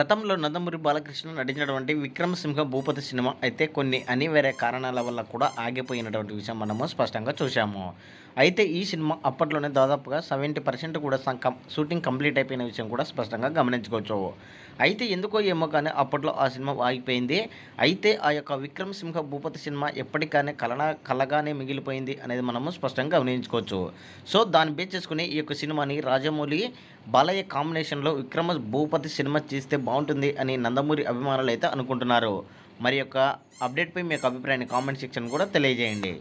గతంలో నందమూరి బాలకృష్ణ నటించినటువంటి 'విక్రమసింహ భూపతి' సినిమా అయితే కొన్ని అనివార్య కారణాల వల్ల కూడా ఆగిపోయినటువంటి విషయం మనము స్పష్టంగా చూశాము. అయితే ఈ సినిమా అప్పట్లోనే దాదాపుగా 70% కూడా షూటింగ్ కంప్లీట్ అయిపోయిన విషయం కూడా స్పష్టంగా గమనించుకోవచ్చు. అయితే ఎందుకో ఏమో కానీ అప్పట్లో ఆ సినిమా ఆగిపోయింది. అయితే ఆ యొక్క 'విక్రమసింహ భూపతి' సినిమా ఎప్పటికనే కలగానే మిగిలిపోయింది అనేది మనము స్పష్టంగా గమనించుకోవచ్చు. సో, దాన్ని బేస్ చేసుకొని ఈ యొక్క సినిమాని రాజమౌళి, బాలయ్య కాంబినేషన్‌లో 'విక్రమ భూపతి' సినిమా తీస్తే బావుంటుంది అని నందమూరి అభిమానులైతే అనుకుంటున్నారు. మరి యొక్క అప్డేట్‌పై మీ యొక్క అభిప్రాయాన్ని కామెంట్ సెక్షన్ కూడా తెలియజేయండి.